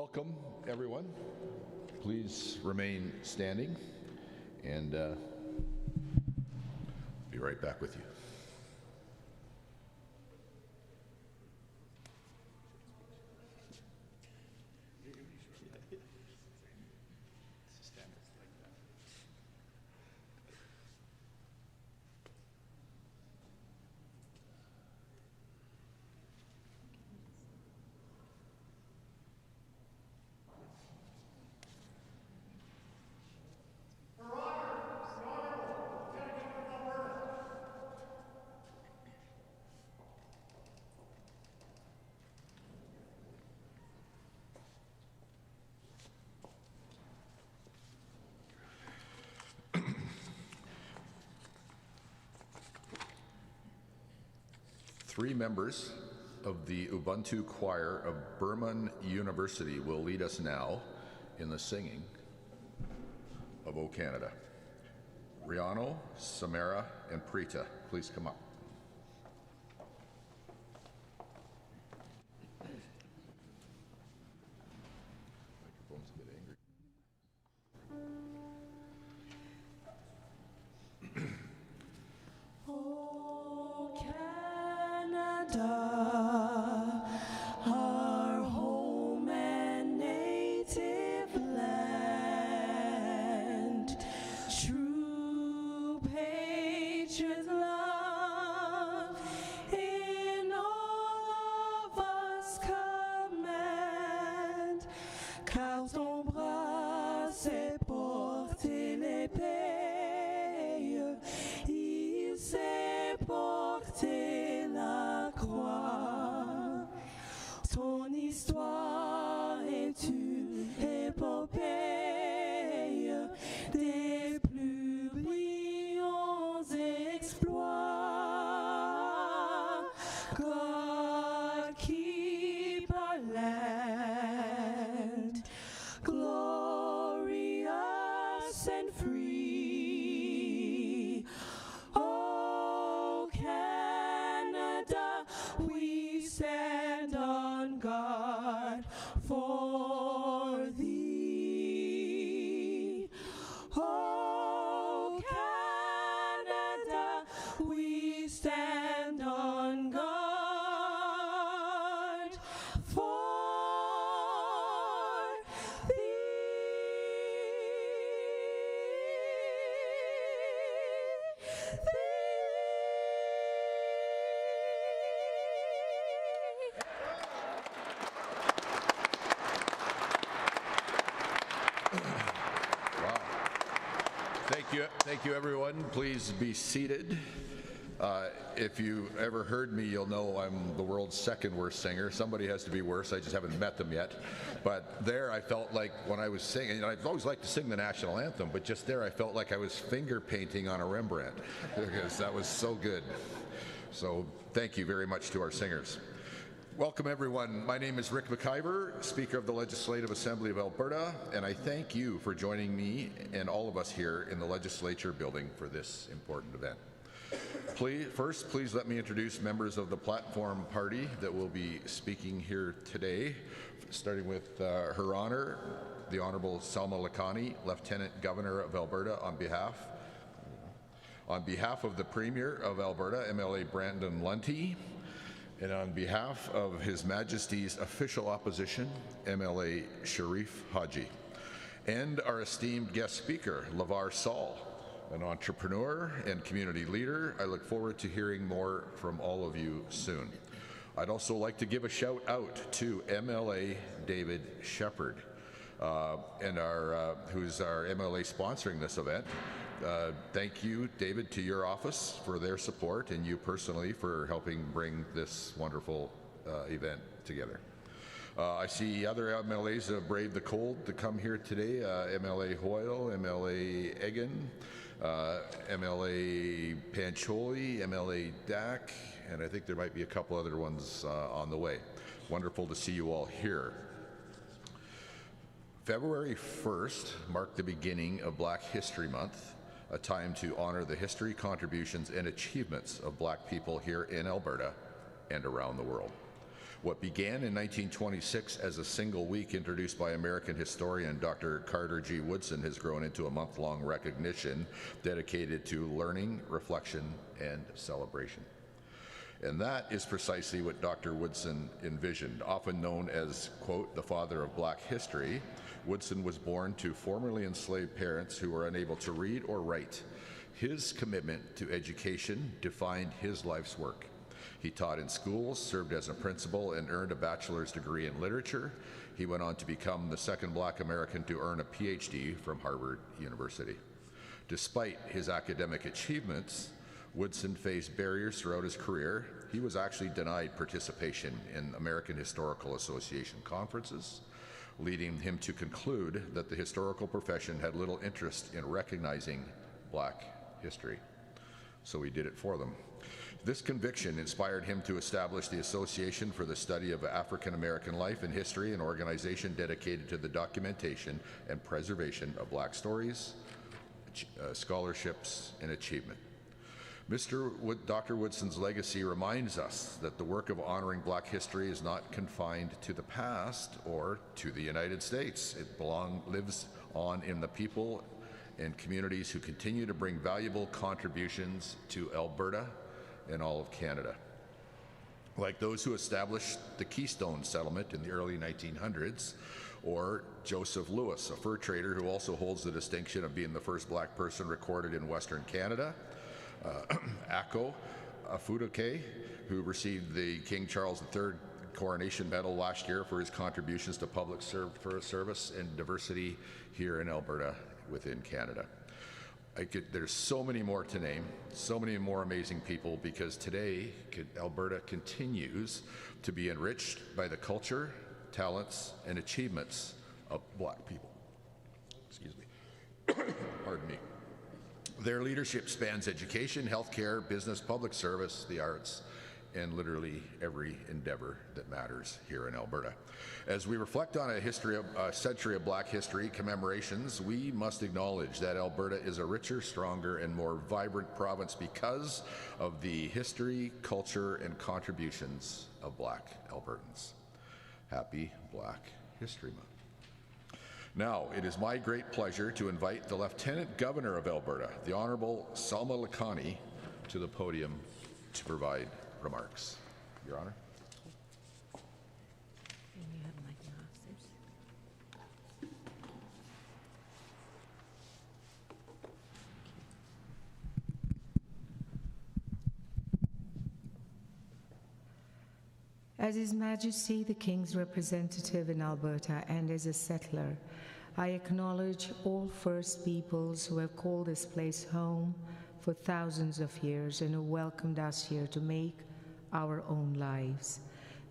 Welcome, everyone. Please remain standing, and be right back with you. Three members of the Ubuntu Choir of Burman University will lead us now in the singing of O Canada. Riano, Samara, and Preeta, please come up. Microphone's a bit angry. Our home and native land, true patriot love in all of us command, car ton bras sait porter l'épée, il sait porter la croix. Ton histoire est une épopée des plus brillants exploits. God keep our land glorious and free. Oh, Canada, we stand on guard for thee. Oh, Canada, we stand on guard for Wow. Thank you, everyone. Please be seated. If you ever heard me, you'll know I'm the world's second worst singer. Somebody has to be worse. I just haven't met them yet. But there I felt like when I was singing, and I've always liked to sing the national anthem, but just there I felt like I was finger painting on a Rembrandt because that was so good. So thank you very much to our singers. Welcome, everyone. My name is Rick McIver, Speaker of the Legislative Assembly of Alberta, and I thank you for joining me and all of us here in the Legislature building for this important event. Please let me introduce members of the platform party that will be speaking here today, starting with Her Honour, the Honourable Salma Lakhani, Lieutenant Governor of Alberta, on behalf of the Premier of Alberta, MLA Brandon Lunty, and on behalf of His Majesty's official opposition, MLA Sharif Haji, and our esteemed guest speaker, Lavar Saul, an entrepreneur and community leader. I look forward to hearing more from all of you soon. I'd also like to give a shout out to MLA David Shepherd, who's our MLA sponsoring this event. Thank you, David, to your office for their support, and you personally for helping bring this wonderful event together. I see other MLAs that have braved the cold to come here today. MLA Hoyle, MLA Egan, MLA Pancholi, MLA Dack, and I think there might be a couple other ones on the way. Wonderful to see you all here. February 1st marked the beginning of Black History Month, a time to honor the history, contributions, and achievements of Black people here in Alberta and around the world. What began in 1926 as a single week introduced by American historian Dr. Carter G. Woodson has grown into a month-long recognition dedicated to learning, reflection, and celebration. And that is precisely what Dr. Woodson envisioned. Often known as, quote, the father of Black history, Woodson was born to formerly enslaved parents who were unable to read or write. His commitment to education defined his life's work. He taught in schools, served as a principal, and earned a bachelor's degree in literature. He went on to become the second Black American to earn a PhD from Harvard University. Despite his academic achievements, Woodson faced barriers throughout his career. He was actually denied participation in American Historical Association conferences, leading him to conclude that the historical profession had little interest in recognizing Black history. So he did it for them. This conviction inspired him to establish the Association for the Study of African American Life and History, an organization dedicated to the documentation and preservation of Black stories, scholarships, and achievement. Dr. Woodson's legacy reminds us that the work of honoring Black history is not confined to the past or to the United States. It lives on in the people and communities who continue to bring valuable contributions to Alberta and all of Canada. Like those who established the Keystone Settlement in the early 1900s, or Joseph Lewis, a fur trader who also holds the distinction of being the first Black person recorded in Western Canada, Ako Afudoke, who received the King Charles III Coronation Medal last year for his contributions to public service and diversity here in Alberta within Canada. There's so many more to name, so many more amazing people, because today Alberta continues to be enriched by the culture, talents, and achievements of Black people. Excuse me. Pardon me. Their leadership spans education, healthcare, business, public service, the arts, and literally every endeavor that matters here in Alberta. As we reflect on a century of Black history commemorations, we must acknowledge that Alberta is a richer, stronger, and more vibrant province because of the history, culture, and contributions of Black Albertans. Happy Black History Month. Now, it is my great pleasure to invite the Lieutenant Governor of Alberta, the Honorable Salma Lakhani, to the podium to provide remarks. Your Honor. As His Majesty the King's representative in Alberta and as a settler, I acknowledge all First Peoples who have called this place home for thousands of years and who welcomed us here to make our own lives.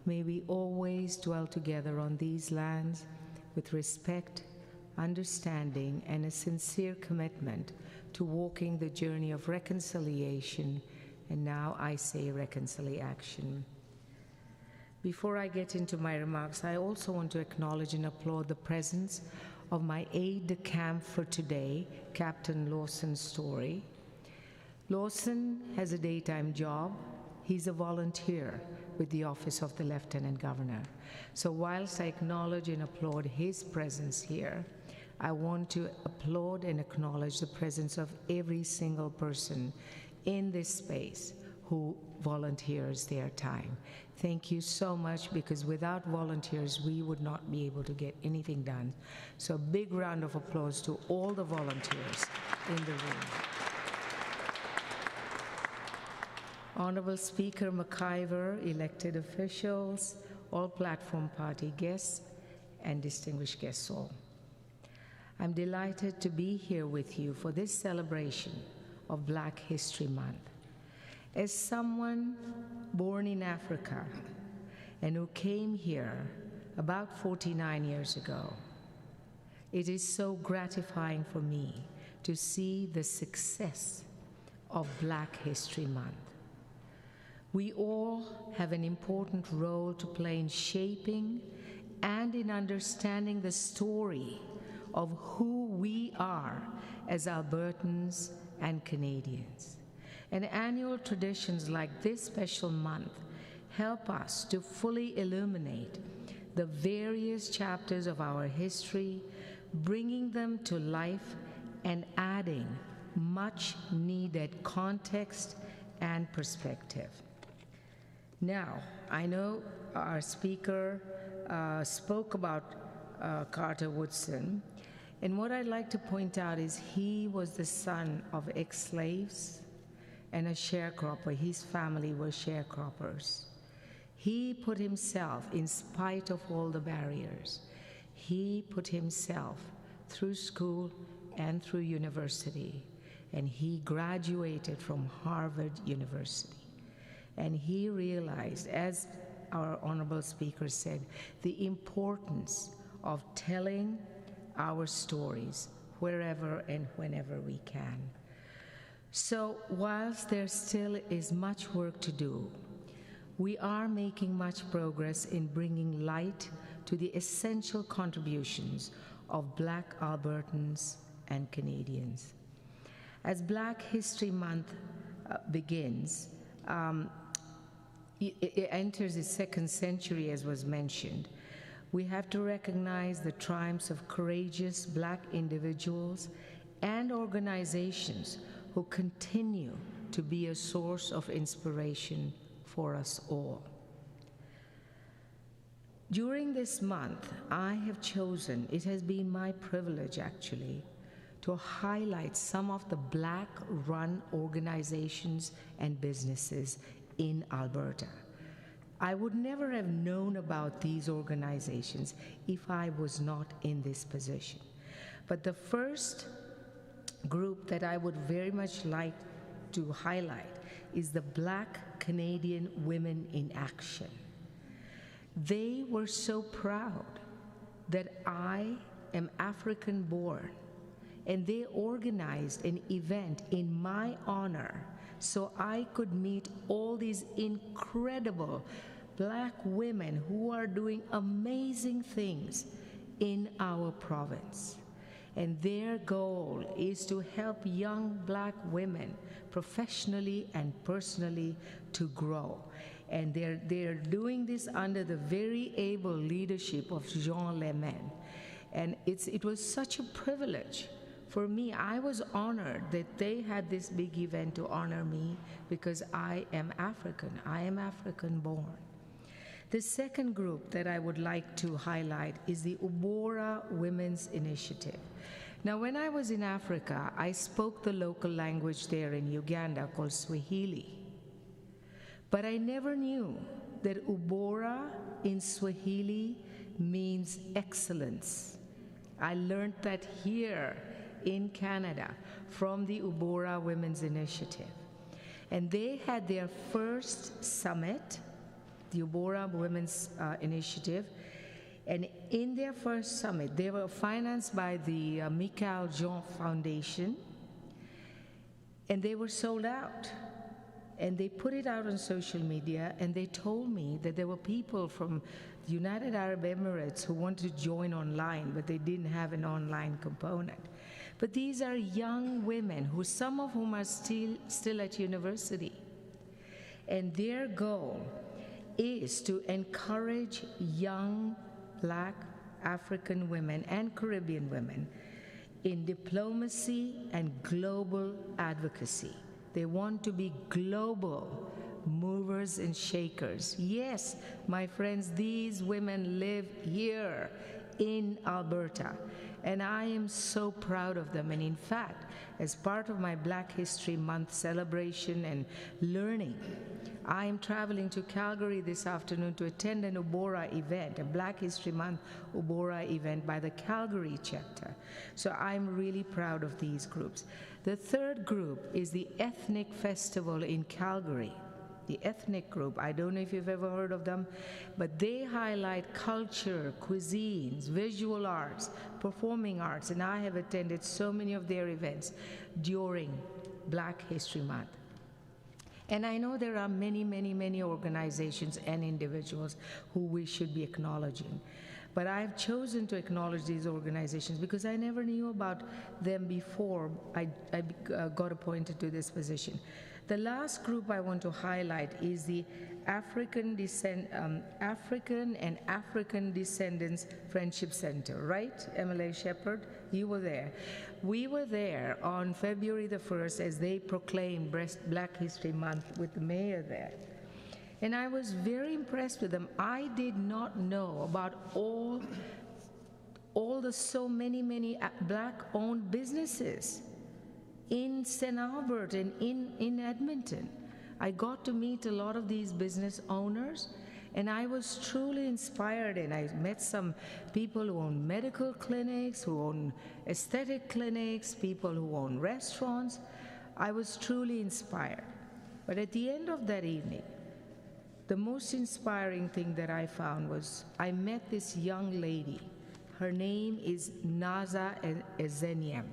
May we always dwell together on these lands with respect, understanding, and a sincere commitment to walking the journey of reconciliation, and now I say reconciliation. Before I get into my remarks, I also want to acknowledge and applaud the presence of my aide-de-camp for today, Captain Lawson Story. Lawson has a daytime job. He's a volunteer with the Office of the Lieutenant Governor. So whilst I acknowledge and applaud his presence here, I want to applaud and acknowledge the presence of every single person in this space who volunteers their time. Thank you so much, because without volunteers, we would not be able to get anything done. So a big round of applause to all the volunteers in the room. Honorable Speaker McIver, elected officials, all platform party guests, and distinguished guests all. I'm delighted to be here with you for this celebration of Black History Month. As someone born in Africa and who came here about 49 years ago, it is so gratifying for me to see the success of Black History Month. We all have an important role to play in shaping and in understanding the story of who we are as Albertans and Canadians. And annual traditions like this special month help us to fully illuminate the various chapters of our history, bringing them to life and adding much needed context and perspective. Now, I know our speaker spoke about Carter Woodson, and what I'd like to point out is he was the son of ex-slaves and a sharecropper. His family were sharecroppers. He put himself, in spite of all the barriers, he put himself through school and through university, and he graduated from Harvard University. And he realized, as our honorable speaker said, the importance of telling our stories wherever and whenever we can. So whilst there still is much work to do, we are making much progress in bringing light to the essential contributions of Black Albertans and Canadians. As Black History Month begins, it enters its second century, as was mentioned. We have to recognize the triumphs of courageous Black individuals and organizations who continue to be a source of inspiration for us all. During this month, I have chosen, it has been my privilege actually, to highlight some of the Black-run organizations and businesses in Alberta. I would never have known about these organizations if I was not in this position. But the first group that I would very much like to highlight is the Black Canadian Women in Action. They were so proud that I am African born, and they organized an event in my honor so I could meet all these incredible Black women who are doing amazing things in our province. And their goal is to help young Black women professionally and personally to grow. And they're doing this under the very able leadership of Jean Lemaine. And it was such a privilege for me. I was honored that they had this big event to honor me because I am African. I am African born. The second group that I would like to highlight is the Ubora Women's Initiative. Now, when I was in Africa, I spoke the local language there in Uganda called Swahili. But I never knew that Ubora in Swahili means excellence. I learned that here in Canada from the Ubora Women's Initiative. And they had their first summit, the Ubora Women's Initiative, and in their first summit, they were financed by the Michael Jean Foundation, and they were sold out. And they put it out on social media, and they told me that there were people from the United Arab Emirates who wanted to join online, but they didn't have an online component. But these are young women, some of whom are still at university. And their goal is to encourage young Black African women and Caribbean women in diplomacy and global advocacy. They want to be global movers and shakers. Yes, my friends, these women live here in Alberta, and I am so proud of them. And in fact, as part of my Black History Month celebration and learning, I am traveling to Calgary this afternoon to attend an Ubora event, a Black History Month Ubora event by the Calgary chapter. So I'm really proud of these groups. The third group is the Ethnic Festival in Calgary. The ethnic group, I don't know if you've ever heard of them, but they highlight culture, cuisines, visual arts, performing arts, and I have attended so many of their events during Black History Month. And I know there are many, many, many organizations and individuals who we should be acknowledging. But I've chosen to acknowledge these organizations because I never knew about them before I got appointed to this position. The last group I want to highlight is the African and African Descendants Friendship Center, right, MLA Shepherd? You were there. We were there on February the 1st as they proclaimed Black History Month with the mayor there. And I was very impressed with them. I did not know about all the so many Black-owned businesses in St. Albert and in Edmonton. I got to meet a lot of these business owners, and I was truly inspired, and I met some people who own medical clinics, who own aesthetic clinics, people who own restaurants. I was truly inspired. But at the end of that evening, the most inspiring thing that I found was I met this young lady. Her name is Naza Ezenyem.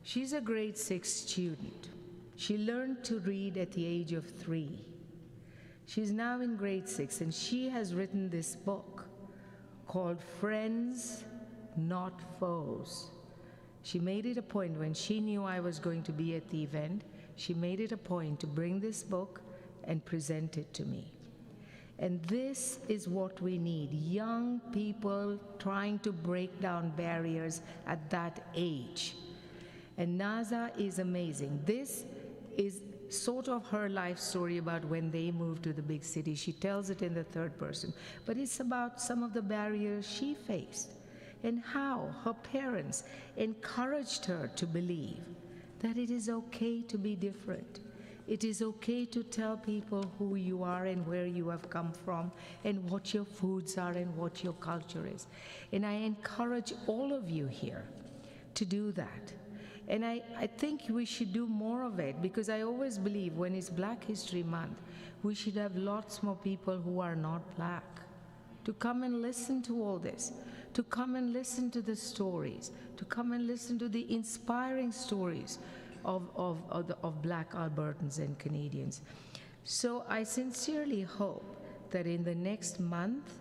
She's a grade 6 student. She learned to read at the age of 3. She's now in grade 6, and she has written this book called Friends, Not Foes. She made it a point when she knew I was going to be at the event, she made it a point to bring this book and present it to me. And this is what we need, young people trying to break down barriers at that age. And Naza is amazing. This is sort of her life story about when they moved to the big city. She tells it in the third person, but it's about some of the barriers she faced and how her parents encouraged her to believe that it is okay to be different. It is okay to tell people who you are and where you have come from and what your foods are and what your culture is. And I encourage all of you here to do that. And I think we should do more of it, because I always believe when it's Black History Month, we should have lots more people who are not Black to come and listen to all this, to come and listen to the stories, to come and listen to the inspiring stories of Black Albertans and Canadians. So I sincerely hope that in the next month,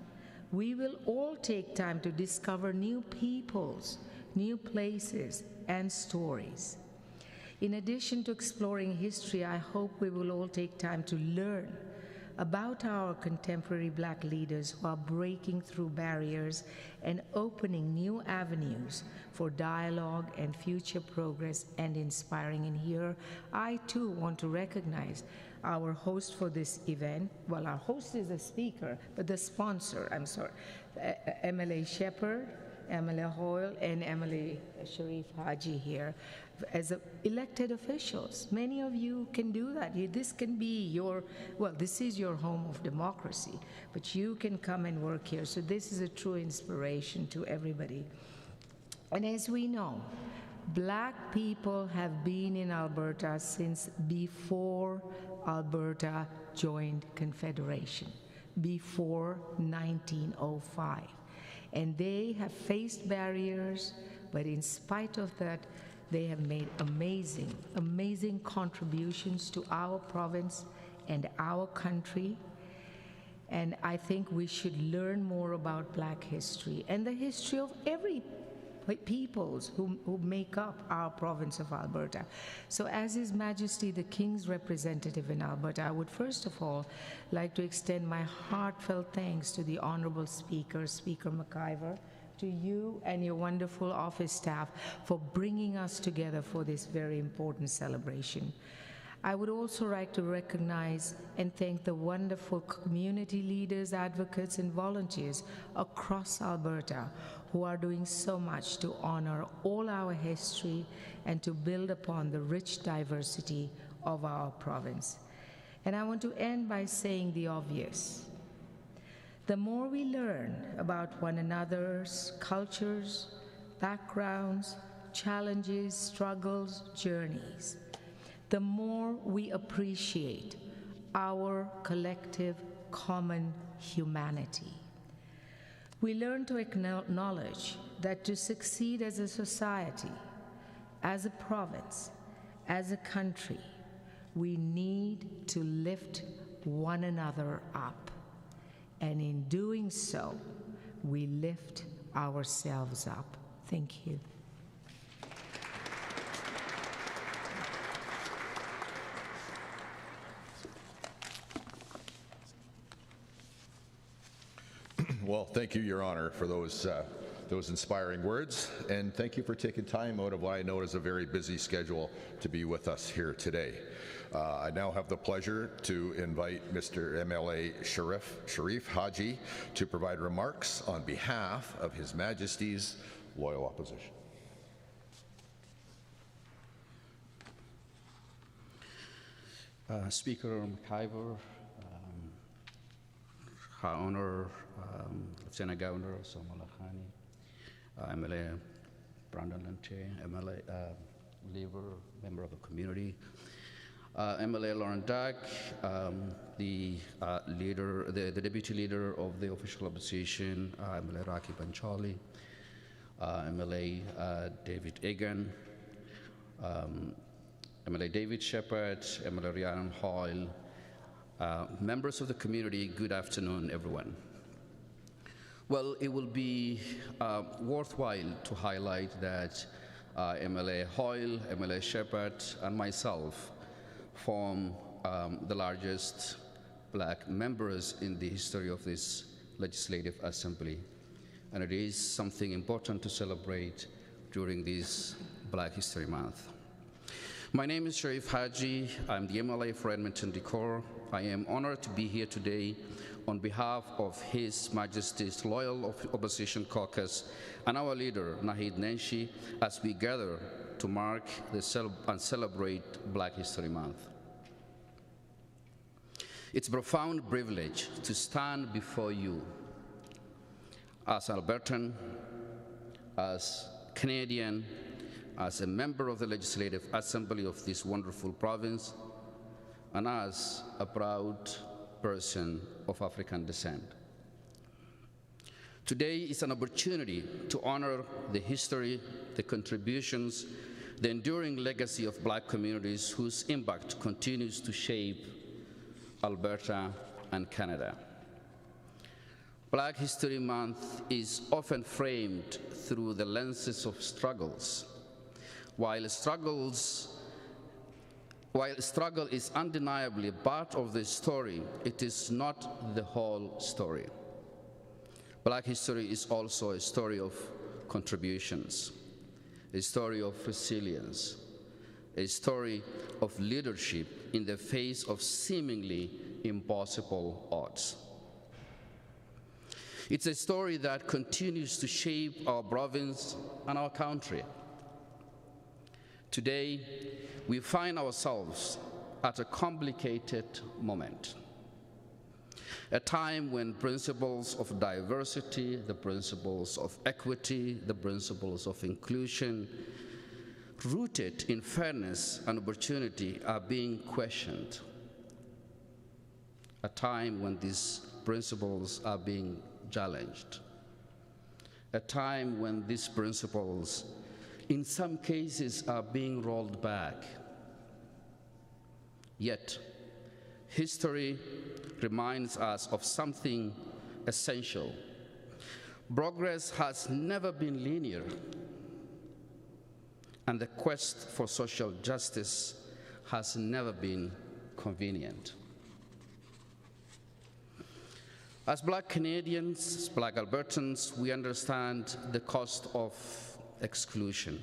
we will all take time to discover new peoples, new places, and stories. In addition to exploring history, I hope we will all take time to learn about our contemporary Black leaders who are breaking through barriers and opening new avenues for dialogue and future progress and inspiring. And here, I too want to recognize our host for this event. Well, our host is a speaker, but the sponsor, MLA Shepherd, MLA Hoyle, and MLA Sharif Haji here as elected officials. Many of you can do that. This can be this is your home of democracy, but you can come and work here. So this is a true inspiration to everybody. And as we know, Black people have been in Alberta since before Alberta joined Confederation, before 1905. And they have faced barriers, but in spite of that, they have made amazing contributions to our province and our country. And I think we should learn more about Black history and the history of every peoples who make up our province of Alberta. So as His Majesty the King's representative in Alberta, I would first of all like to extend my heartfelt thanks to the Honorable Speaker, Speaker McIver, to you and your wonderful office staff for bringing us together for this very important celebration. I would also like to recognize and thank the wonderful community leaders, advocates, and volunteers across Alberta who are doing so much to honor all our history and to build upon the rich diversity of our province. And I want to end by saying the obvious. The more we learn about one another's cultures, backgrounds, challenges, struggles, journeys, the more we appreciate our collective common humanity. We learn to acknowledge that to succeed as a society, as a province, as a country, we need to lift one another up. And in doing so, we lift ourselves up. Thank you. Well, thank you, Your Honor, for those inspiring words, and thank you for taking time out of what I know is a very busy schedule to be with us here today. I now have the pleasure to invite Mr. MLA Sharif Haji to provide remarks on behalf of His Majesty's loyal opposition. Speaker McIver, Her Honor Lieutenant Governor Samala Khani, MLA Brandon Lente, MLA Labor, member of the community, MLA Lauren Dack, the deputy leader of the official opposition, MLA Raki Panchali, MLA David Egan, MLA David Shepherd, MLA Rhiannon Hoyle, members of the community, good afternoon, everyone. Well, it will be worthwhile to highlight that MLA Hoyle, MLA Shepherd, and myself form the largest black members in the history of this Legislative Assembly. And it is something important to celebrate during this Black History Month. My name is Sharif Haji. I'm the MLA for Edmonton Decorr. I am honored to be here today on behalf of His Majesty's Loyal Opposition Caucus and our leader, Naheed Nenshi, as we gather to mark and celebrate Black History Month. It's a profound privilege to stand before you as Albertan, as Canadian, as a member of the Legislative Assembly of this wonderful province, and as a proud person of African descent. Today is an opportunity to honor the history, the contributions, the enduring legacy of black communities whose impact continues to shape Alberta and Canada. Black History Month is often framed through the lenses of struggles. While struggle is undeniably part of the story, it is not the whole story. Black history is also a story of contributions, a story of resilience, a story of leadership in the face of seemingly impossible odds. It's a story that continues to shape our province and our country. Today, we find ourselves at a complicated moment, a time when principles of diversity, the principles of equity, the principles of inclusion, rooted in fairness and opportunity, are being questioned. A time when these principles are being challenged. A time when these principles, in some cases, are being rolled back. Yet, history reminds us of something essential. Progress has never been linear, and the quest for social justice has never been convenient. As Black Canadians, as Black Albertans, we understand the cost of exclusion.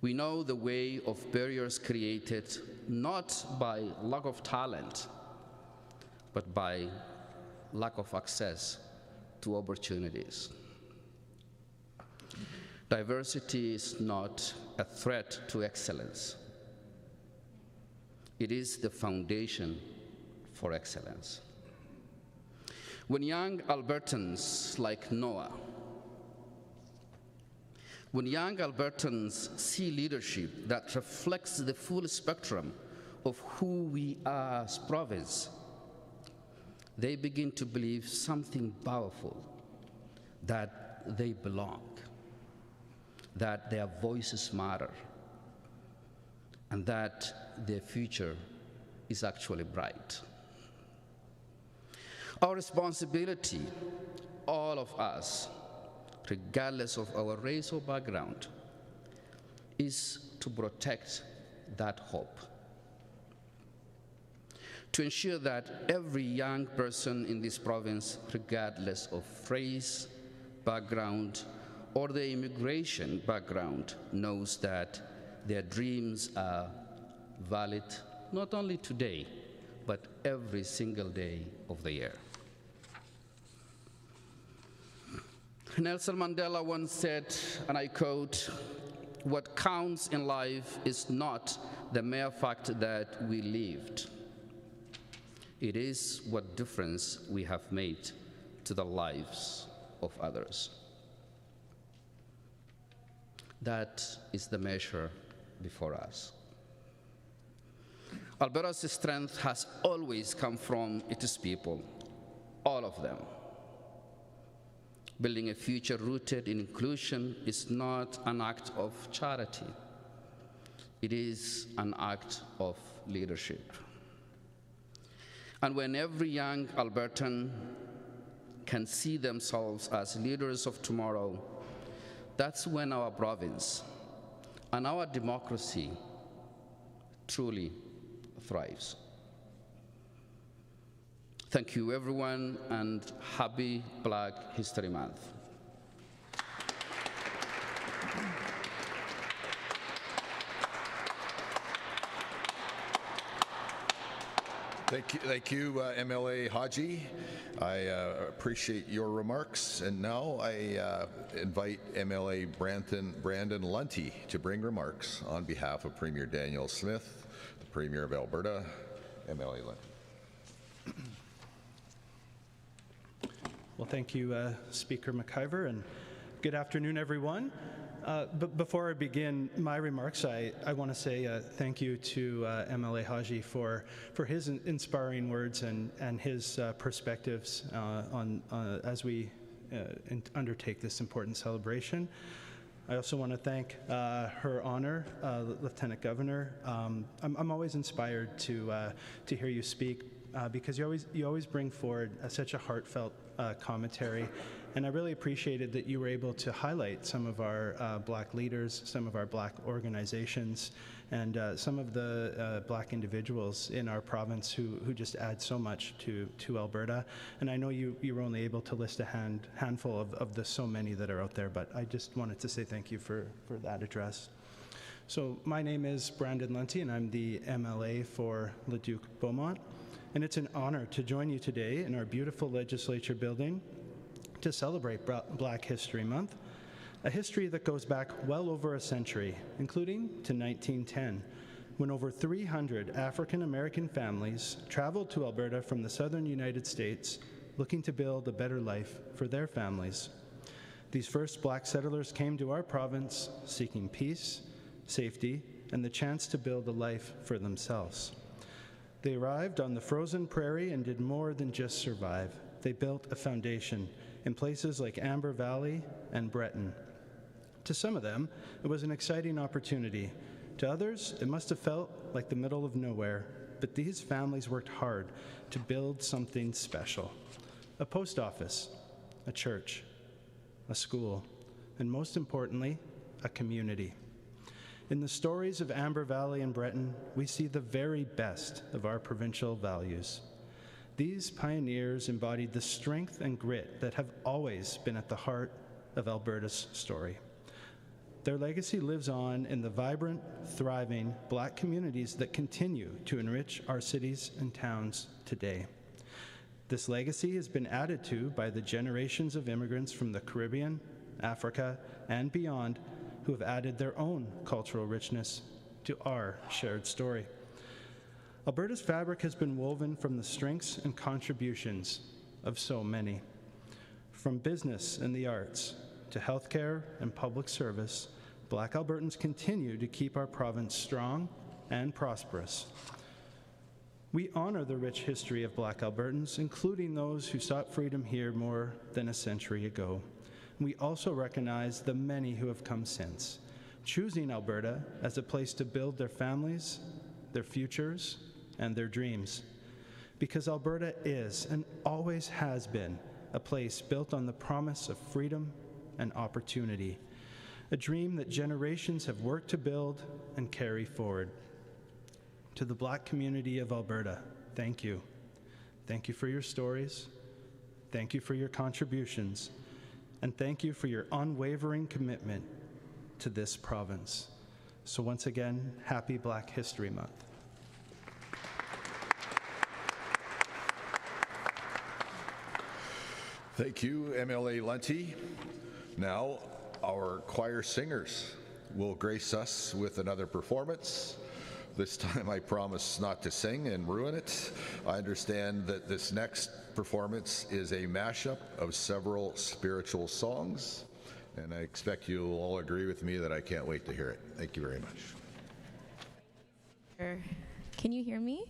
We know the way of barriers created not by lack of talent, but by lack of access to opportunities. Diversity is not a threat to excellence. It is the foundation for excellence. When young Albertans like Noah, when young Albertans see leadership that reflects the full spectrum of who we are as province, they begin to believe something powerful, that they belong, that their voices matter, and that their future is actually bright. Our responsibility, all of us, regardless of our race or background, is to protect that hope, to ensure that every young person in this province, regardless of race, background, or their immigration background, knows that their dreams are valid not only today, but every single day of the year. Nelson Mandela once said, and I quote, "What counts in life is not the mere fact that we lived. It is what difference we have made to the lives of others." That is the measure before us. Alberta's strength has always come from its people, all of them. Building a future rooted in inclusion is not an act of charity. It is an act of leadership. And when every young Albertan can see themselves as leaders of tomorrow, that's when our province and our democracy truly thrives. Thank you, everyone, and happy Black History Month. Thank you, MLA Haji. I appreciate your remarks. And now I invite MLA Brandon Lunty to bring remarks on behalf of Premier Danielle Smith, the Premier of Alberta. MLA Lunty. Well, thank you, Speaker McIver, and good afternoon, everyone. But before I begin my remarks, I want to say thank you to MLA Haji for his inspiring words and his perspectives as we undertake this important celebration. I also want to thank Her Honor, Lieutenant Governor. I'm always inspired to hear you speak because you always bring forward such a heartfelt commentary, and I really appreciated that you were able to highlight some of our Black leaders, some of our Black organizations, and some of the Black individuals in our province who just add so much to Alberta. And I know you were only able to list a handful of the so many that are out there, but I just wanted to say thank you for that address. So my name is Brandon Lunty, and I'm the MLA for Leduc-Beaumont. And it's an honor to join you today in our beautiful legislature building to celebrate Black History Month, a history that goes back well over a century, including to 1910, when over 300 African-American families traveled to Alberta from the southern United States looking to build a better life for their families. These first Black settlers came to our province seeking peace, safety, and the chance to build a life for themselves. They arrived on the frozen prairie and did more than just survive. They built a foundation in places like Amber Valley and Breton. To some of them, it was an exciting opportunity. To others, it must have felt like the middle of nowhere, but these families worked hard to build something special. A post office, a church, a school, and most importantly, a community. In the stories of Amber Valley and Breton, we see the very best of our provincial values. These pioneers embodied the strength and grit that have always been at the heart of Alberta's story. Their legacy lives on in the vibrant, thriving Black communities that continue to enrich our cities and towns today. This legacy has been added to by the generations of immigrants from the Caribbean, Africa, and beyond who have added their own cultural richness to our shared story. Alberta's fabric has been woven from the strengths and contributions of so many. From business and the arts to healthcare and public service, Black Albertans continue to keep our province strong and prosperous. We honor the rich history of Black Albertans, including those who sought freedom here more than a century ago. We also recognize the many who have come since, choosing Alberta as a place to build their families, their futures, and their dreams. Because Alberta is and always has been a place built on the promise of freedom and opportunity, a dream that generations have worked to build and carry forward. To the Black community of Alberta, thank you. Thank you for your stories. Thank you for your contributions. And thank you for your unwavering commitment to this province. So once again, happy Black History Month. Thank you, MLA Lunty. Now, our choir singers will grace us with another performance. This time I promise not to sing and ruin it. I understand that this next performance is a mashup of several spiritual songs, and I expect you'll all agree with me that I can't wait to hear it. Thank you very much. Can you hear me?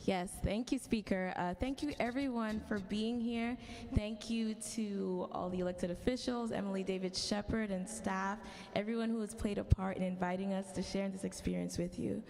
Yes, thank you, Speaker. Thank you, everyone, for being here. Thank you to all the elected officials, Emily David Shepherd and staff, everyone who has played a part in inviting us to share this experience with you.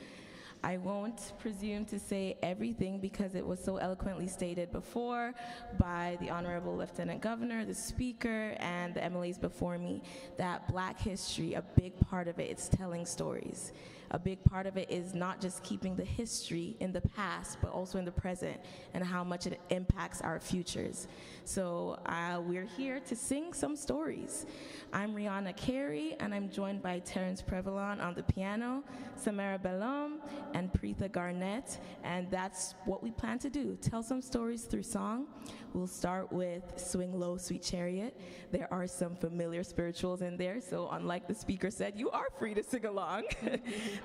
I won't presume to say everything because it was so eloquently stated before by the Honorable Lieutenant Governor, the Speaker, and the MLAs before me, that Black history, a big part of it is telling stories. A big part of it is not just keeping the history in the past, but also in the present and how much it impacts our futures. So we're here to sing some stories. I'm Rihanna Carey, and I'm joined by Terrence Prevalon on the piano, Samara Bellum, and Preetha Garnett, and that's what we plan to do, tell some stories through song. We'll start with Swing Low, Sweet Chariot. There are some familiar spirituals in there, so unlike the speaker said, you are free to sing along.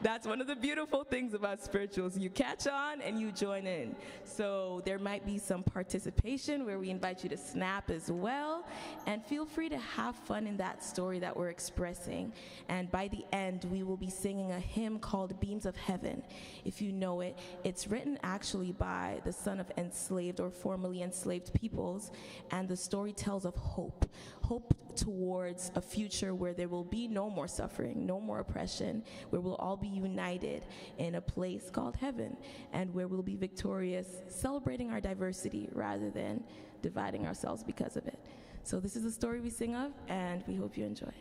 That's one of the beautiful things about spirituals. You catch on and you join in. So there might be some participation where we invite you to snap as well, and feel free to have fun in that story that we're expressing. And by the end, we will be singing a hymn called Beams of Heaven. If you know it, it's written actually by the son of enslaved or formerly enslaved peoples, and the story tells of hope. Hope towards a future where there will be no more suffering, no more oppression, where we'll all be united in a place called heaven, and where we'll be victorious, celebrating our diversity rather than dividing ourselves because of it. So this is the story we sing of, and we hope you enjoy.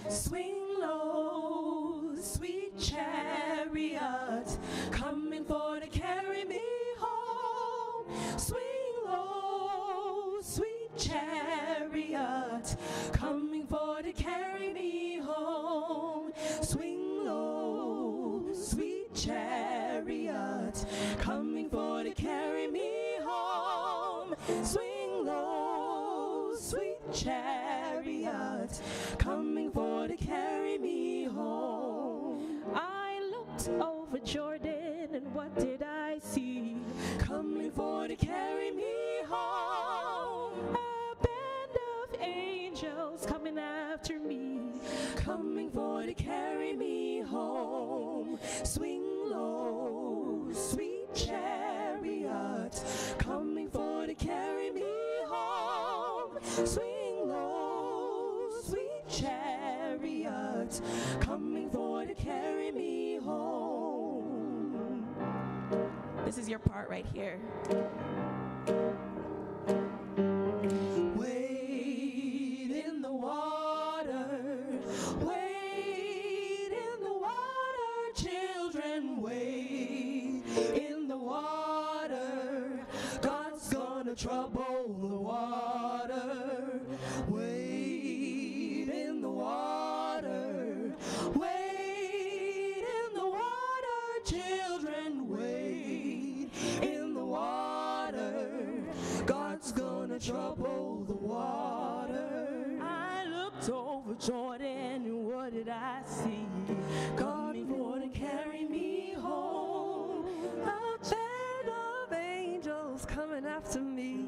Swing low, sweet chariot, coming for to carry me home. Swing low, sweet chariot, coming for to carry me home. Swing low, sweet chariot, coming for to carry me home. Swing low, sweet chariot, coming for to carry me home. I looked over Jordan, and what did I see? Coming for to carry me home. A band of angels coming after me, coming for to carry me home. Swing low, sweet chariot, coming for to carry me home. Swing low, sweet chariot, coming for to carry me home. This is your part right here. Wade in the water, wade in the water, children, wade in the water. God's gonna trouble the water. Wade in the water, wade in the water, children, wade in the water. God's gonna trouble the water. I looked over Jordan, and what did I see? Coming for to carry me home. A band of angels coming after me,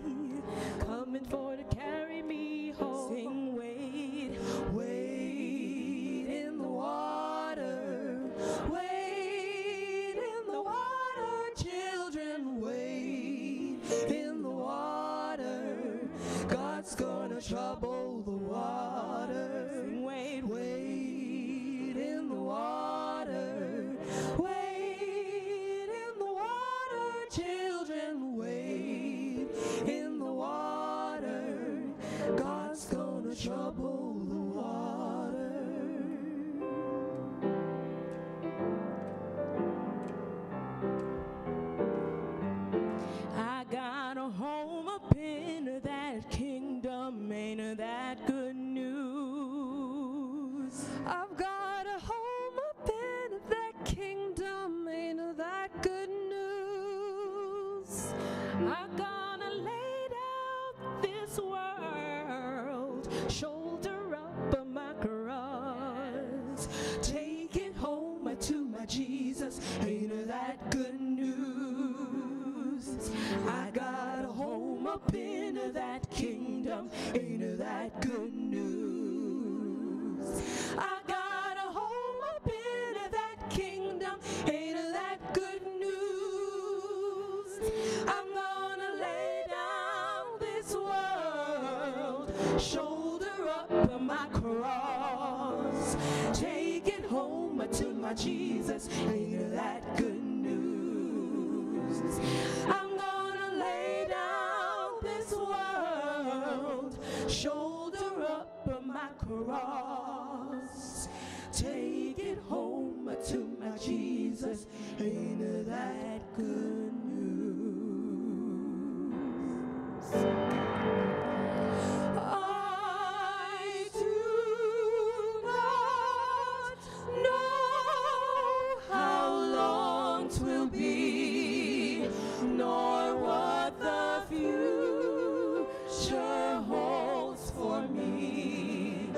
coming for to carry me home. Sing, wade, wade in the water, wade in the water, children, wade in the water. God's gonna trouble the water. Sing, wade, wade in the water, wade in the water, children, wade in the water. God's kingdom, ain't that good news? I've got a home up in that kingdom, ain't that good news? I'm gonna lay down this world, shoulder up my cross, take it home to my Jesus, ain't that good news? I got a home up in that kingdom, ain't that good news? I got a home up in that kingdom, ain't that good news? I'm gonna lay down this world, shoulder up my cross, take it home to my Jesus, ain't that good news? I'm gonna lay down this world, shoulder up my cross, take it home to my Jesus, ain't that good news? I do not know how long 'twill be, nor what the future holds for me.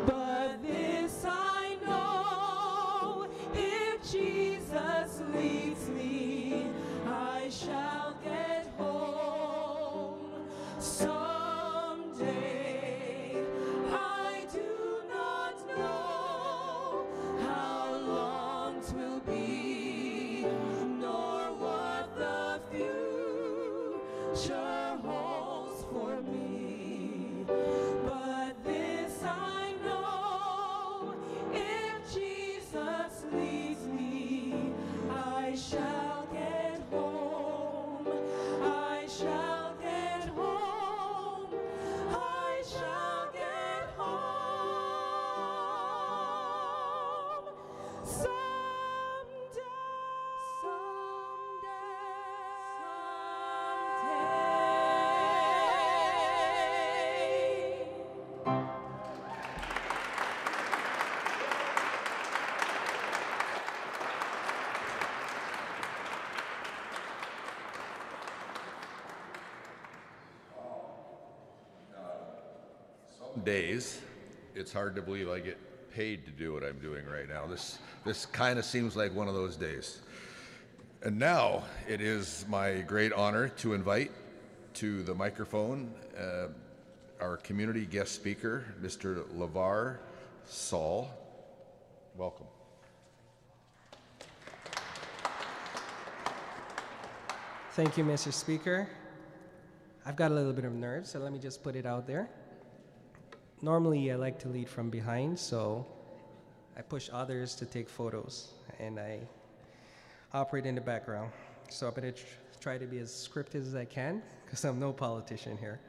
But this I know, if Jesus leads me, I shall get home someday. I do not know how long 'twill be, nor what the future holds for me. But this I know, if Jesus leads me, I shall get home. I shall get home. I shall get home someday. Days, it's hard to believe I get paid to do what I'm doing right now. This kind of seems like one of those days. And now it is my great honor to invite to the microphone our community guest speaker, Mr. LeVar Saul. Welcome. Thank you, Mr. Speaker. I've got a little bit of nerves, so let me just put it out there. Normally, I like to lead from behind, so I push others to take photos, and I operate in the background. So I'm going to try to be as scripted as I can, because I'm no politician here.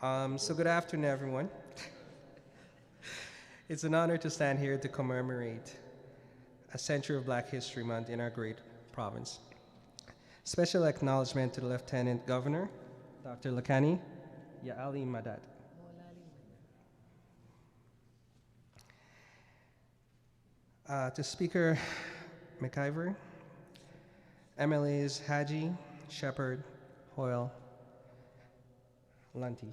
So good afternoon, everyone. It's an honor to stand here to commemorate a century of Black History Month in our great province. Special acknowledgement to the Lieutenant Governor, Dr. Lakani Ya'ali Madad. To Speaker McIver, MLAs Haji, Shepherd, Hoyle, Lunty,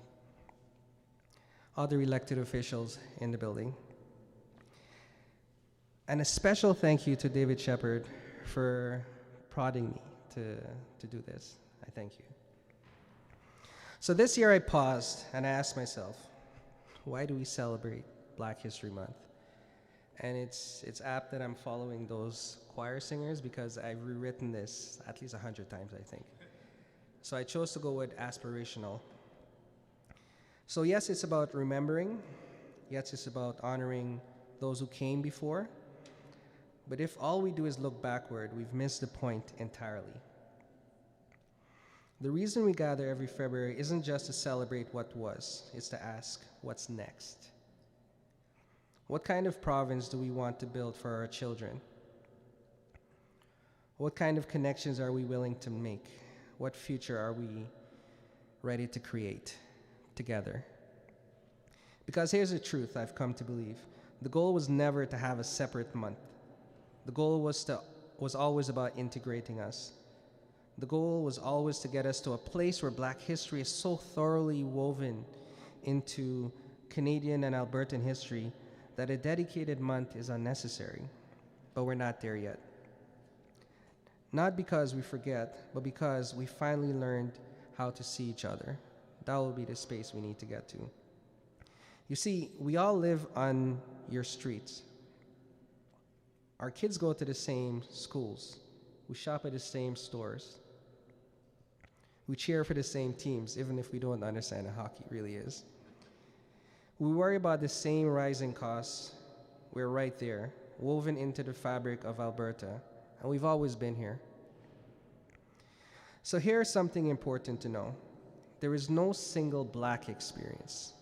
other elected officials in the building. And a special thank you to David Shepherd for prodding me to do this. I thank you. So this year I paused and I asked myself, why do we celebrate Black History Month? And it's apt that I'm following those choir singers because I've rewritten this at least 100 times, I think. So I chose to go with aspirational. So yes, it's about remembering. Yes, it's about honoring those who came before. But if all we do is look backward, we've missed the point entirely. The reason we gather every February isn't just to celebrate what was, it's to ask, what's next? What kind of province do we want to build for our children? What kind of connections are we willing to make? What future are we ready to create? together. Because here's the truth I've come to believe. The goal was never to have a separate month. The goal was always about integrating us. The goal was always to get us to a place where Black history is so thoroughly woven into Canadian and Albertan history that a dedicated month is unnecessary. But we're not there yet. Not because we forget, but because we finally learned how to see each other. That will be the space we need to get to. You see, we all live on your streets. Our kids go to the same schools. We shop at the same stores. We cheer for the same teams, even if we don't understand how hockey really is. We worry about the same rising costs. We're right there, woven into the fabric of Alberta, and we've always been here. So here's something important to know. There is no single Black experience.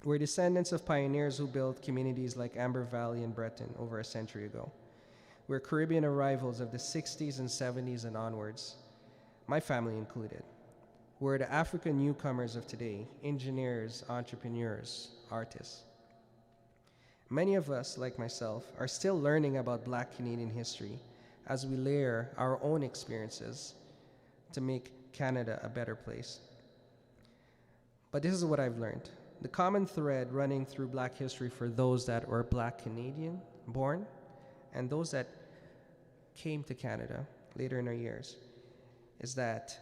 We're descendants of pioneers who built communities like Amber Valley and Breton over a century ago. We're Caribbean arrivals of the 60s and 70s and onwards, my family included. We're the African newcomers of today, engineers, entrepreneurs, artists. Many of us, like myself, are still learning about Black Canadian history as we layer our own experiences to make Canada a better place. But this is what I've learned. The common thread running through Black history for those that were Black Canadian born and those that came to Canada later in our years is that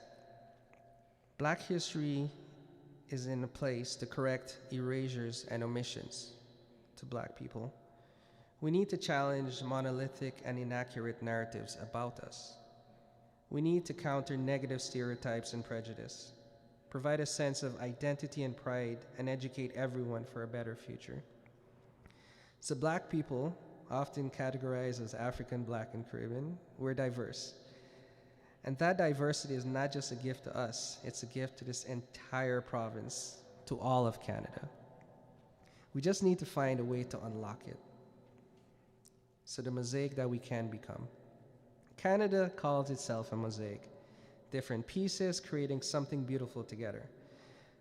Black history is in a place to correct erasures and omissions to Black people. We need to challenge monolithic and inaccurate narratives about us. We need to counter negative stereotypes and prejudice, provide a sense of identity and pride, and educate everyone for a better future. So Black people, often categorized as African, Black, and Caribbean, we're diverse. And that diversity is not just a gift to us, it's a gift to this entire province, to all of Canada. We just need to find a way to unlock it. So the mosaic that we can become. Canada calls itself a mosaic, different pieces creating something beautiful together.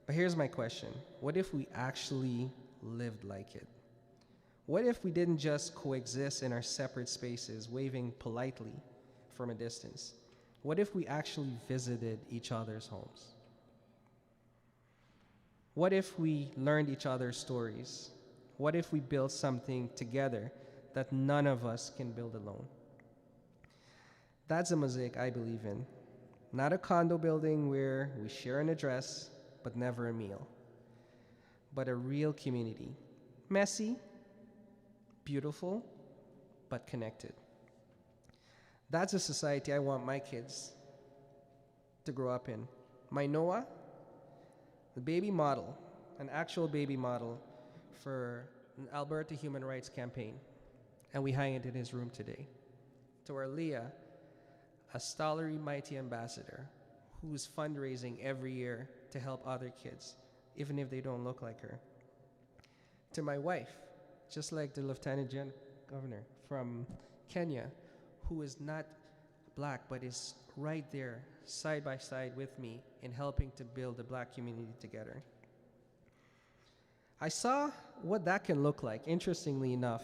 But here's my question. What if we actually lived like it? What if we didn't just coexist in our separate spaces, waving politely from a distance? What if we actually visited each other's homes? What if we learned each other's stories? What if we built something together that none of us can build alone? That's a mosaic I believe in. Not a condo building where we share an address, but never a meal. But a real community. Messy, beautiful, but connected. That's a society I want my kids to grow up in. My Noah, the baby model, an actual baby model for an Alberta human rights campaign. And we hang it in his room today. To our Leah, a Stollery Mighty ambassador who's fundraising every year to help other kids, even if they don't look like her. To my wife, just like the Lieutenant Governor from Kenya, who is not Black but is right there side by side with me in helping to build the Black community together. I saw what that can look like, interestingly enough,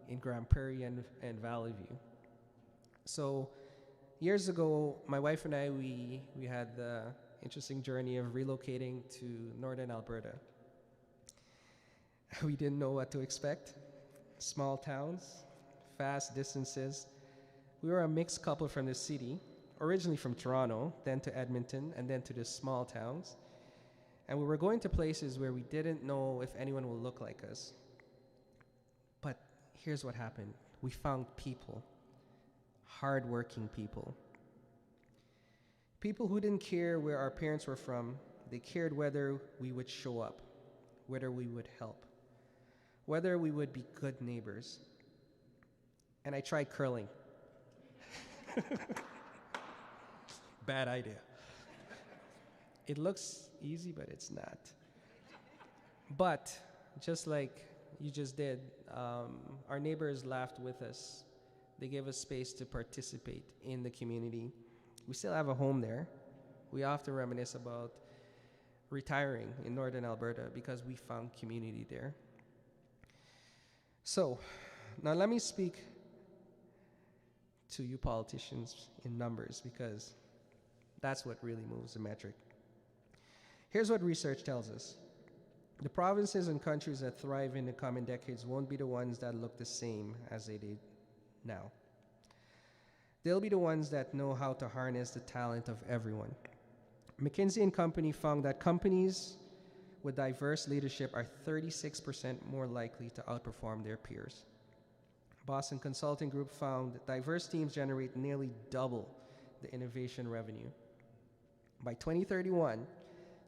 in Grand Prairie and Valley View. So years ago, my wife and I, we had the interesting journey of relocating to northern Alberta. We didn't know what to expect. Small towns, fast distances. We were a mixed couple from the city, originally from Toronto, then to Edmonton, and then to the small towns. And we were going to places where we didn't know if anyone will look like us. But here's what happened. We found people, hardworking people. People who didn't care where our parents were from. They cared whether we would show up, whether we would help, whether we would be good neighbors. And I tried curling. Bad idea. It looks easy, but it's not. But just like you just did, our neighbors laughed with us. They gave us space to participate in the community. We still have a home there. We often reminisce about retiring in Northern Alberta because we found community there. So, now let me speak to you politicians in numbers because that's what really moves the metric. Here's what research tells us. The provinces and countries that thrive in the coming decades won't be the ones that look the same as they did now. They'll be the ones that know how to harness the talent of everyone. McKinsey & Company found that companies with diverse leadership are 36% more likely to outperform their peers. Boston Consulting Group found that diverse teams generate nearly double the innovation revenue. By 2031,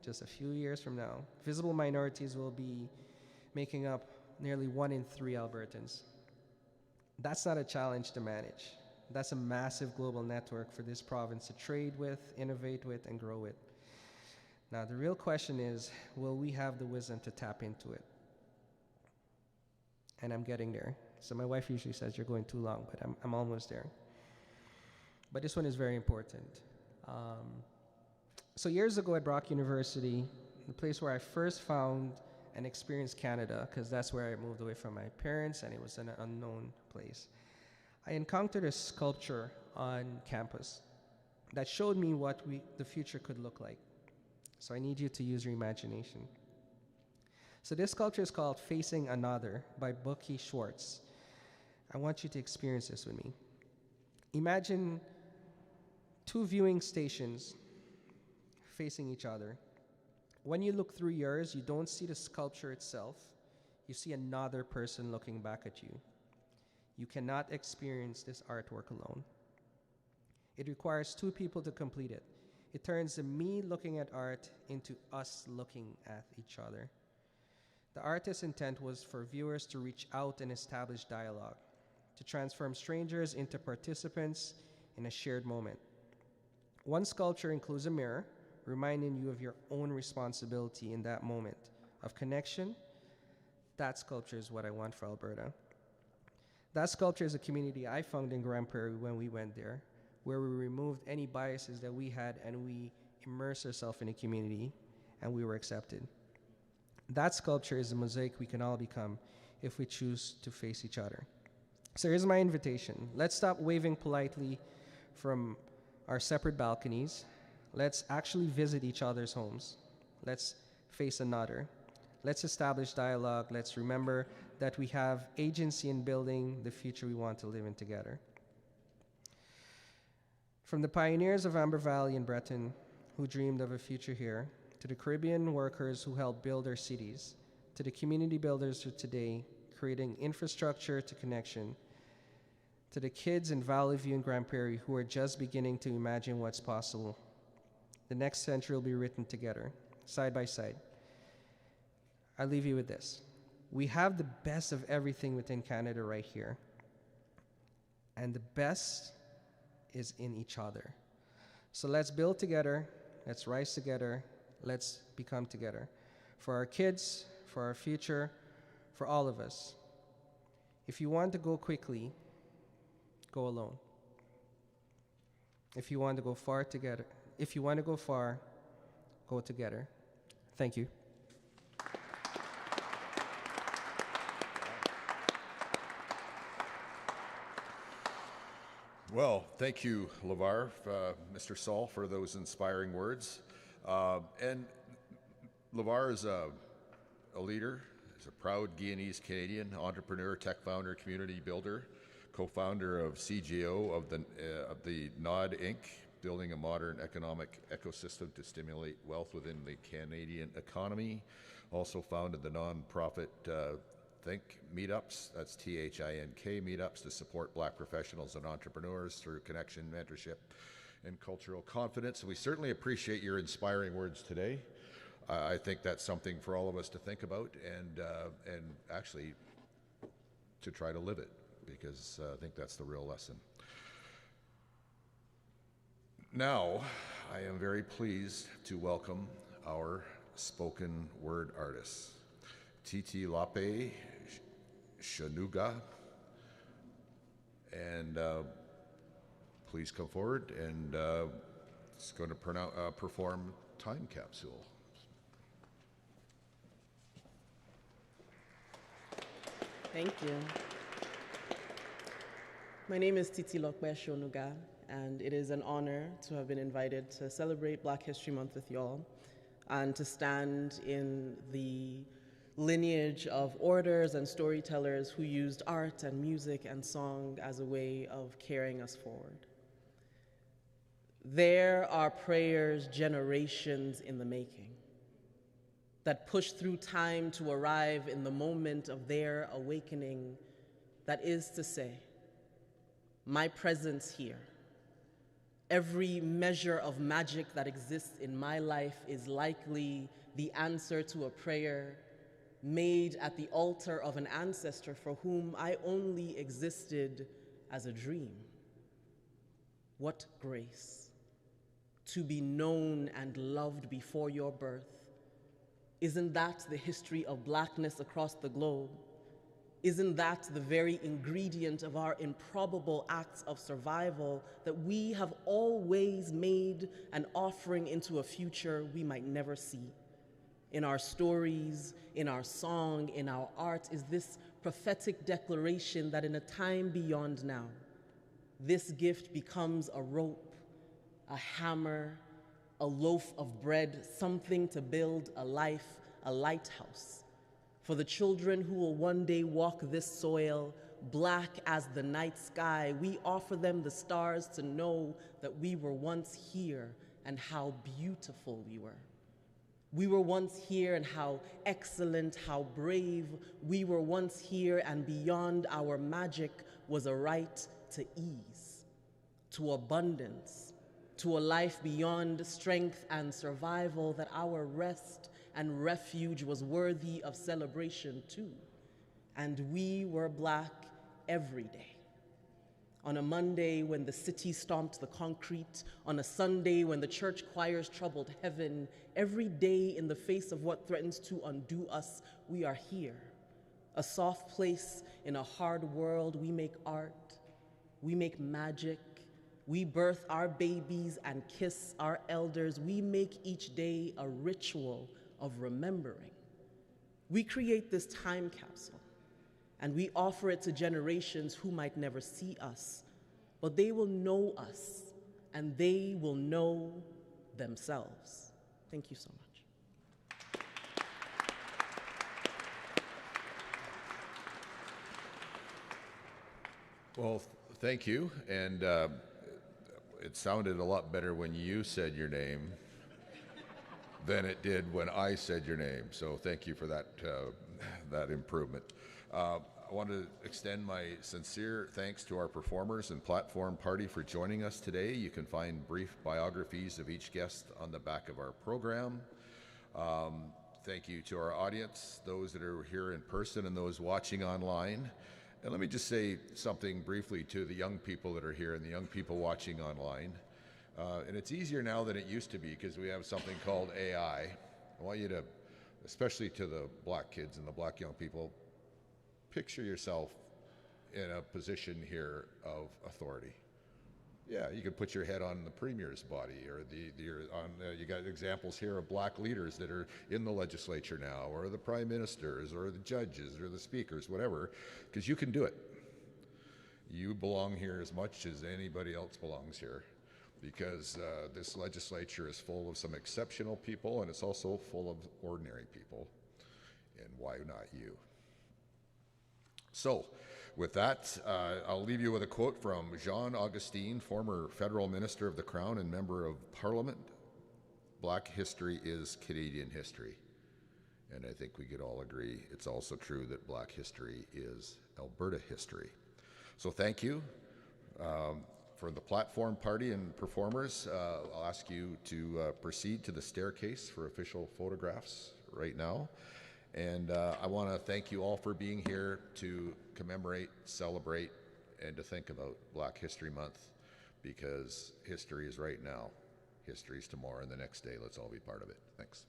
just a few years from now, visible minorities will be making up nearly 1 in 3 Albertans. That's not a challenge to manage. That's a massive global network for this province to trade with, innovate with, and grow with. Now, the real question is, will we have the wisdom to tap into it? And I'm getting there. So my wife usually says, you're going too long, but I'm almost there. But this one is very important. So years ago at Brock University, the place where I first found and experienced Canada, because that's where I moved away from my parents, and it was an unknown place, I encountered a sculpture on campus that showed me what the future could look like. So I need you to use your imagination. So this sculpture is called Facing Another by Bucky Schwartz. I want you to experience this with me. Imagine 2 viewing stations facing each other. When you look through yours, you don't see the sculpture itself. You see another person looking back at you. You cannot experience this artwork alone. It requires 2 people to complete it. It turns the me looking at art into us looking at each other. The artist's intent was for viewers to reach out and establish dialogue, to transform strangers into participants in a shared moment. One sculpture includes a mirror, reminding you of your own responsibility in that moment of connection. That sculpture is what I want for Alberta. That sculpture is a community I found in Grand Prairie when we went there, where we removed any biases that we had and we immersed ourselves in a community and we were accepted. That sculpture is a mosaic we can all become if we choose to face each other. So here's my invitation. Let's stop waving politely from our separate balconies. Let's actually visit each other's homes. Let's face another. Let's establish dialogue. Let's remember that we have agency in building the future we want to live in together. From the pioneers of Amber Valley and Breton who dreamed of a future here, to the Caribbean workers who helped build our cities, to the community builders of today, creating infrastructure to connection, to the kids in Valley View and Grand Prairie who are just beginning to imagine what's possible. The next century will be written together, side by side. I'll leave you with this. We have the best of everything within Canada right here. And the best is in each other. So let's build together, let's rise together, let's become together. For our kids, for our future, for all of us. If you want to go quickly, go alone. If you want to go far together, if you want to go far, go together. Thank you. Well, thank you, LeVar, Mr. Saul, for those inspiring words. And LeVar is a leader, is a proud Guyanese-Canadian entrepreneur, tech founder, community builder, co-founder of CGO of the Nod Inc., building a modern economic ecosystem to stimulate wealth within the Canadian economy. Also founded the nonprofit Think Meetups, that's THINK Meetups, to support Black professionals and entrepreneurs through connection, mentorship, and cultural confidence. We certainly appreciate your inspiring words today. I think that's something for all of us to think about and actually to try to live it, because I think that's the real lesson. Now, I am very pleased to welcome our spoken word artists, Titi Lape Shanuga, and please come forward, and it's going to perform Time Capsule. Thank you. My name is Titi Lokwe Shonuga, and it is an honor to have been invited to celebrate Black History Month with y'all and to stand in the lineage of orators and storytellers who used art and music and song as a way of carrying us forward. There are prayers generations in the making that push through time to arrive in the moment of their awakening, that is to say, my presence here, every measure of magic that exists in my life is likely the answer to a prayer made at the altar of an ancestor for whom I only existed as a dream. What grace to be known and loved before your birth. Isn't that the history of Blackness across the globe? Isn't that the very ingredient of our improbable acts of survival, that we have always made an offering into a future we might never see? In our stories, in our song, in our art, is this prophetic declaration that in a time beyond now, this gift becomes a rope, a hammer, a loaf of bread, something to build a life, a lighthouse. For the children who will one day walk this soil, black as the night sky, we offer them the stars to know that we were once here and how beautiful we were. We were once here and how excellent, how brave. We were once here and beyond our magic was a right to ease, to abundance, to a life beyond strength and survival, that our rest and refuge was worthy of celebration too. And we were Black every day. On a Monday when the city stomped the concrete, on a Sunday when the church choirs troubled heaven, every day in the face of what threatens to undo us, we are here. A soft place in a hard world, we make art, we make magic, we birth our babies and kiss our elders. We make each day a ritual of remembering. We create this time capsule, and we offer it to generations who might never see us, but they will know us, and they will know themselves. Thank you so much. Well, thank you, and it sounded a lot better when you said your name than it did when I said your name. So thank you for that, that improvement. I want to extend my sincere thanks to our performers and platform party for joining us today. You can find brief biographies of each guest on the back of our program. Thank you to our audience, those that are here in person and those watching online. And let me just say something briefly to the young people that are here and the young people watching online. And it's easier now than it used to be because we have something called AI. I want you to, especially to the Black kids and the Black young people, picture yourself in a position here of authority. Yeah, you could put your head on the Premier's body, or you got examples here of Black leaders that are in the legislature now, or the prime ministers, or the judges, or the speakers, whatever, because you can do it. You belong here as much as anybody else belongs here, because this legislature is full of some exceptional people, and it's also full of ordinary people, and why not you? So, with that, I'll leave you with a quote from Jean Augustine, former federal minister of the Crown and member of Parliament. Black history is Canadian history. And I think we could all agree it's also true that Black history is Alberta history. So thank you. For the platform party and performers, I'll ask you to proceed to the staircase for official photographs right now. And I want to thank you all for being here to commemorate, celebrate, and to think about Black History Month, because history is right now, history is tomorrow, and the next day. Let's all be part of it. Thanks.